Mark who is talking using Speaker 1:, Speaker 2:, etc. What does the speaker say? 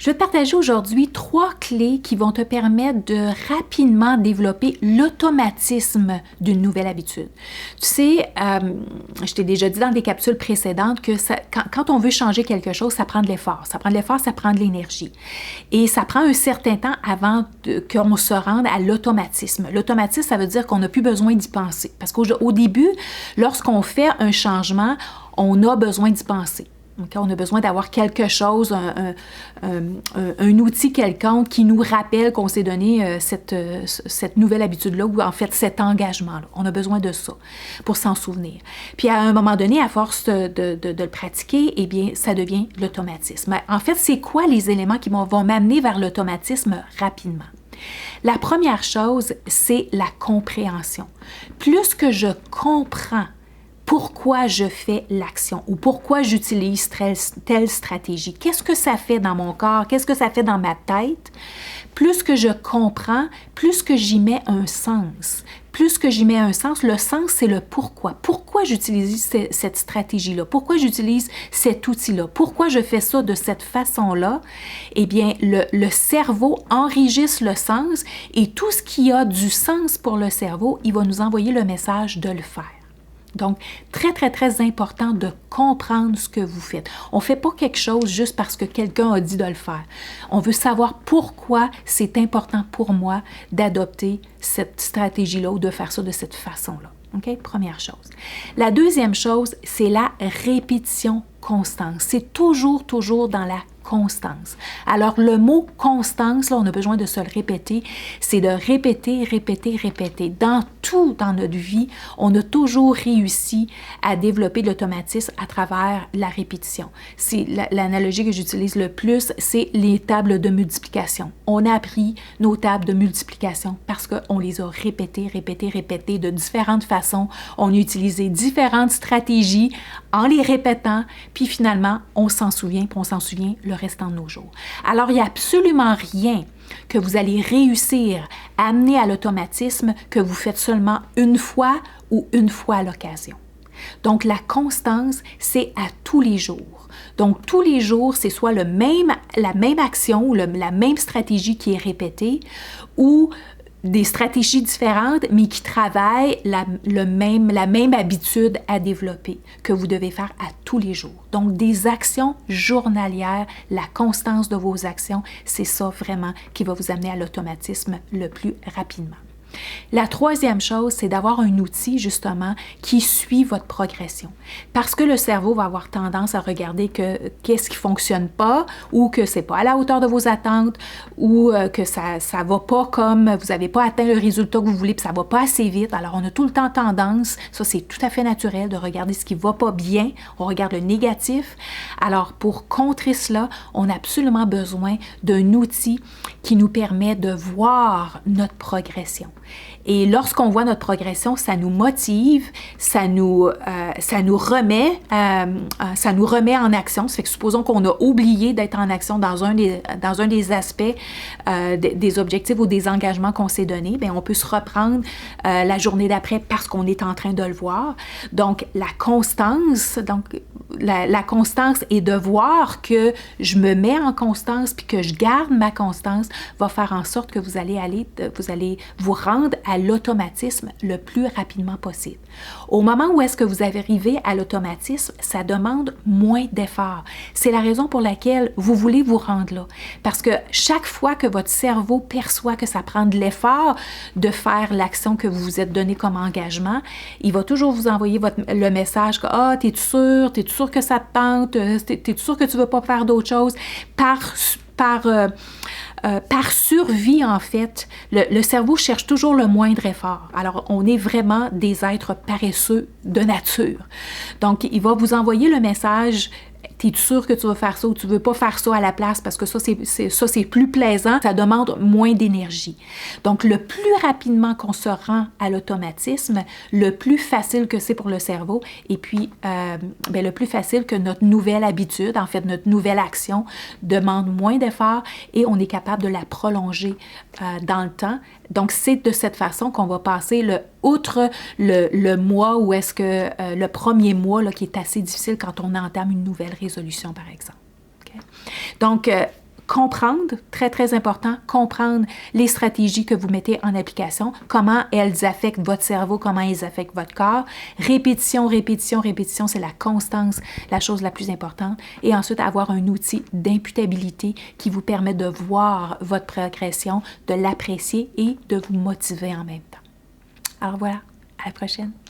Speaker 1: Je vais te partager aujourd'hui 3 clés qui vont te permettre de rapidement développer l'automatisme d'une nouvelle habitude. Tu sais, je t'ai déjà dit dans des capsules précédentes que quand on veut changer quelque chose, ça prend de l'effort. Ça prend de l'effort, ça prend de l'énergie. Et ça prend un certain temps avant qu'on se rende à l'automatisme. L'automatisme, ça veut dire qu'on n'a plus besoin d'y penser. Parce qu'au début, lorsqu'on fait un changement, on a besoin d'y penser. Okay? On a besoin d'avoir quelque chose, un outil quelconque qui nous rappelle qu'on s'est donné cette nouvelle habitude-là ou en fait cet engagement-là. On a besoin de ça pour s'en souvenir. Puis à un moment donné, à force de le pratiquer, eh bien, ça devient l'automatisme. En fait, c'est quoi les éléments qui vont m'amener vers l'automatisme rapidement? La première chose, c'est la compréhension. Plus que je comprends pourquoi je fais l'action ou pourquoi j'utilise telle stratégie. Qu'est-ce que ça fait dans mon corps? Qu'est-ce que ça fait dans ma tête? Plus que je comprends, plus que j'y mets un sens. Plus que j'y mets un sens, le sens, c'est le pourquoi. Pourquoi j'utilise cette stratégie-là? Pourquoi j'utilise cet outil-là? Pourquoi je fais ça de cette façon-là? Eh bien, le cerveau enregistre le sens et tout ce qui a du sens pour le cerveau, il va nous envoyer le message de le faire. Donc, très, très, très important de comprendre ce que vous faites. On ne fait pas quelque chose juste parce que quelqu'un a dit de le faire. On veut savoir pourquoi c'est important pour moi d'adopter cette stratégie-là ou de faire ça de cette façon-là. OK? Première chose. La deuxième chose, c'est la répétition constante. C'est toujours dans la constance. Alors, le mot constance, là, on a besoin de se le répéter, c'est de répéter. Dans tout dans notre vie, on a toujours réussi à développer de l'automatisme à travers la répétition. C'est l'analogie que j'utilise le plus, c'est les tables de multiplication. On a appris nos tables de multiplication parce qu'on les a répétées de différentes façons. On a utilisé différentes stratégies en les répétant, puis finalement, on s'en souvient le restant de nos jours. Alors, il n'y a absolument rien que vous allez réussir à amener à l'automatisme que vous faites seulement une fois ou une fois à l'occasion. Donc, la constance, c'est à tous les jours. Donc, tous les jours, c'est soit la même action ou la même stratégie qui est répétée ou des stratégies différentes, mais qui travaillent la même habitude à développer que vous devez faire à tous les jours. Donc, des actions journalières, la constance de vos actions, c'est ça vraiment qui va vous amener à l'automatisme le plus rapidement. La troisième chose, c'est d'avoir un outil, justement, qui suit votre progression. Parce que le cerveau va avoir tendance à regarder qu'est-ce qui ne fonctionne pas ou que ce n'est pas à la hauteur de vos attentes ou que ça ne va pas comme vous n'avez pas atteint le résultat que vous voulez puis ça ne va pas assez vite. Alors, on a tout le temps tendance, ça c'est tout à fait naturel, de regarder ce qui ne va pas bien. On regarde le négatif. Alors, pour contrer cela, on a absolument besoin d'un outil qui nous permet de voir notre progression. Et lorsqu'on voit notre progression, ça nous motive, ça nous remet en action. Ça fait que supposons qu'on a oublié d'être en action dans un des aspects des objectifs ou des engagements qu'on s'est donnés, bien, on peut se reprendre la journée d'après parce qu'on est en train de le voir. Donc, la constance est de voir que je me mets en constance puis que je garde ma constance va faire en sorte que vous allez vous rendre à l'automatisme le plus rapidement possible. Au moment où est-ce que vous arrivez à l'automatisme, ça demande moins d'efforts. C'est la raison pour laquelle vous voulez vous rendre là. Parce que chaque fois que votre cerveau perçoit que ça prend de l'effort de faire l'action que vous vous êtes donné comme engagement, il va toujours vous envoyer le message que « Ah, t'es-tu sûr que ça te tente? T'es-tu sûr que tu ne veux pas faire d'autres choses? » Par survie, en fait, le cerveau cherche toujours le moindre effort. Alors, on est vraiment des êtres paresseux de nature. Donc, il va vous envoyer le message « T'es sûr que tu vas faire ça ou tu veux pas faire ça à la place parce que ça, c'est plus plaisant, ça demande moins d'énergie. » Donc, le plus rapidement qu'on se rend à l'automatisme, le plus facile que c'est pour le cerveau et puis le plus facile que notre nouvelle habitude, en fait, notre nouvelle action demande moins d'efforts et on est capable de la prolonger dans le temps. Donc, c'est de cette façon qu'on va passer outre le mois où est-ce que le premier mois là, qui est assez difficile quand on entame une nouvelle résolution, par exemple. Okay? Donc, comprendre, très, très important, comprendre les stratégies que vous mettez en application, comment elles affectent votre cerveau, comment elles affectent votre corps. Répétition, répétition, répétition, c'est la constance, la chose la plus importante. Et ensuite, avoir un outil d'imputabilité qui vous permet de voir votre progression, de l'apprécier et de vous motiver en même temps. Alors voilà, à la prochaine.